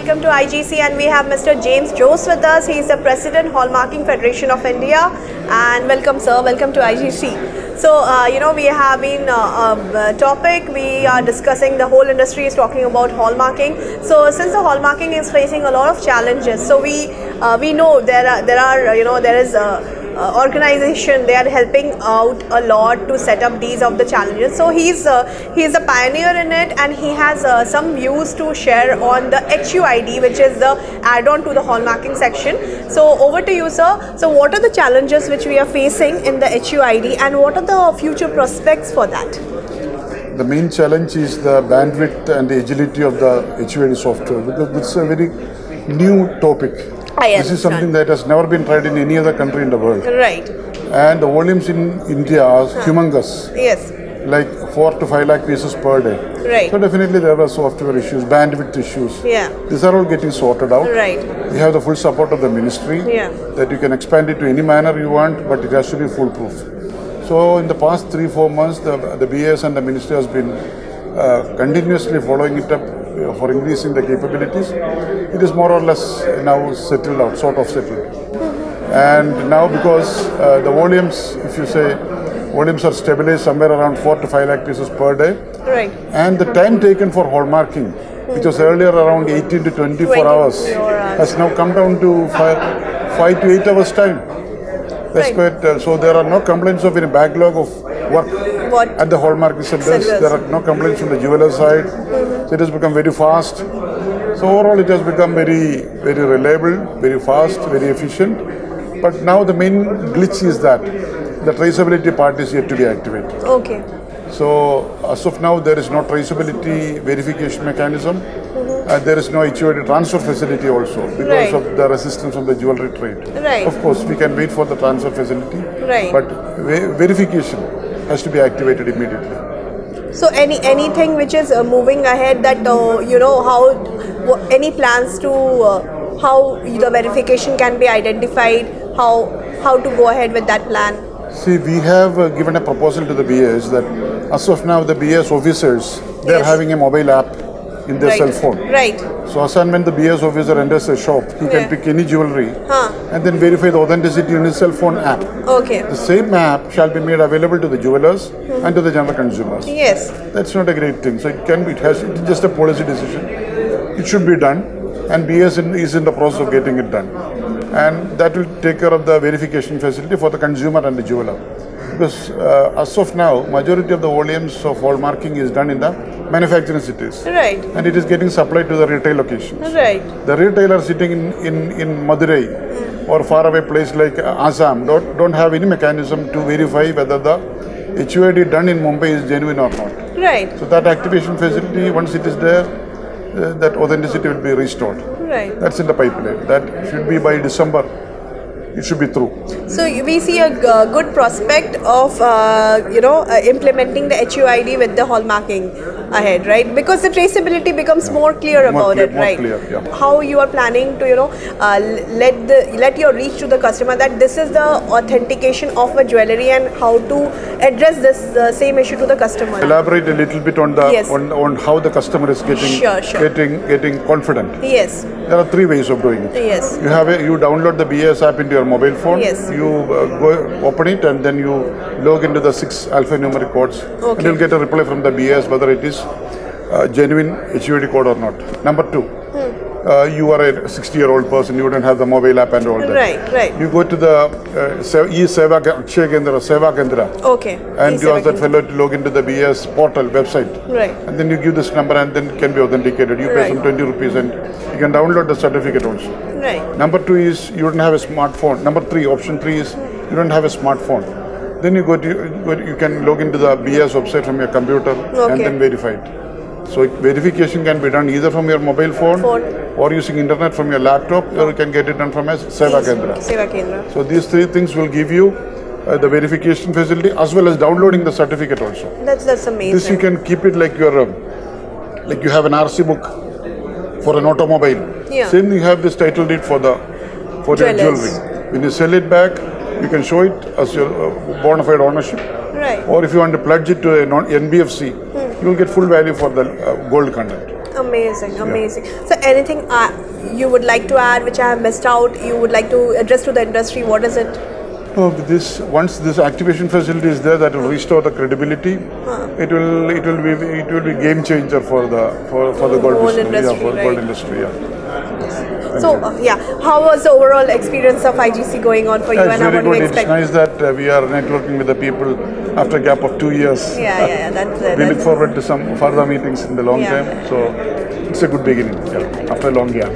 welcome to IGC, and we have Mr. James Jose with us. He is the President, Hallmarking Federation of India, and welcome sir, welcome to IGC. So, we have been a topic, we are discussing, the whole industry is talking about hallmarking. So, since the hallmarking is facing a lot of challenges, so we know there is organization, they are helping out a lot to set up these of the challenges. So he's a pioneer in it, and he has some views to share on the HUID, which is the add-on to the hallmarking section. So over to you, sir. So what are the challenges which we are facing in the HUID, and what are the future prospects for that? The main challenge is the bandwidth and the agility of the HUID software, because it's a very new topic. This is something that has never been tried in any other country in the world. Right. And the volumes in India are humongous. Yes. Like 4 to 5 lakh pieces per day. Right. So definitely there are software issues, bandwidth issues. Yeah. These are all getting sorted out. Right. We have the full support of the ministry. Yeah. That you can expand it to any manner you want, but it has to be foolproof. So in the past 3-4 months, the BAS and the ministry has been continuously following it up for increasing the capabilities. It is more or less now settled out, sort of settled. And now because the volumes, if you say, volumes are stabilized somewhere around 4 to 5 lakh pieces per day. Right. And the time taken for hallmarking, which was earlier around 18 to 24 hours, has now come down to 5 to 8 hours time. That's quite, so there are no complaints of any backlog of work at the hallmarking centers. There are no complaints from the jeweler side. So it has become very fast. So overall it has become very, very reliable, very fast, very efficient. But now the main glitch is that the traceability part is yet to be activated. Okay. So as of now there is no traceability verification mechanism. There is no HUID transfer facility also because of the resistance of the jewelry trade. Right. Of course, we can wait for the transfer facility, but verification has to be activated immediately. So anything which is moving ahead, that any plans to how the verification can be identified, how to go ahead with that plan? See, we have given a proposal to the BAS that as of now the BAS officers, they are having a mobile app in their cell phone. Right. So as and when the BAS officer enters a shop, he can pick any jewelry and then verify the authenticity in his cell phone app. Okay. The same app shall be made available to the jewelers and to the general consumers. Yes. That's not a great thing. So it's just a policy decision. It should be done, and BAS is in the process of getting it done. And that will take care of the verification facility for the consumer and the jeweler. Because as of now, majority of the volumes of hallmarking is done in the manufacturing cities. Right. And it is getting supplied to the retail locations. Right. The retailer sitting in Madurai or faraway place like Assam don't have any mechanism to verify whether the HUID done in Mumbai is genuine or not. Right. So that activation facility, once it is there, that authenticity will be restored. Right. That's in the pipeline. That should be by December. It should be through. So we see a good prospect of implementing the HUID with the hallmarking ahead, right? Because the traceability becomes more clear about it, right? Clear, yeah. How you are planning to let your reach to the customer that this is the authentication of a jewelry, and how to address this same issue to the customer. Elaborate a little bit on the on how the customer is getting getting confident. Yes. There are 3 ways of doing it. Yes. You download the BAS app into your mobile phone. Yes. You go open it, and then you log into the 6 alphanumeric codes. Okay. And you'll get a reply from the BAS whether it is genuine HUID code or not. Number 2. You are a 60-year-old person, you don't have the mobile app and all that. Right. You go to the e-Seva Akshaya Kendra, Seva Kendra. Okay. And you ask that fellow to log into the BAS portal website. Right. And then you give this number, and then it can be authenticated. You pay some 20 rupees and you can download the certificate also. Right. Number 2 is you don't have a smartphone. Number 3, option 3 is you don't have a smartphone. Then you can log into the BAS website from your computer and then verify it. So verification can be done either from your mobile phone or using internet from your laptop, or you can get it done from a Seva Kendra. So these 3 things will give you the verification facility as well as downloading the certificate also. That's amazing. This you can keep it like your like you have an RC book for an automobile. Yeah. Same you have this title deed for the jewelry. When you sell it back, you can show it as your bona fide ownership. Right. Or if you want to pledge it to an NBFC, you will get full value for the gold content. Amazing, amazing. So anything you would like to add which I have missed out, you would like to address to the industry, what is it? No, once this activation facility is there, that will restore the credibility. It will be game changer for the gold Whole business, industry, for right. gold industry. So how was the overall experience of IGC going on for you, It's and very what do you good. It's expect? nice that we are networking with the people after a gap of 2 years. Yeah, that's We look forward to some further meetings in the long Yeah. time. So it's a good beginning after a long gap.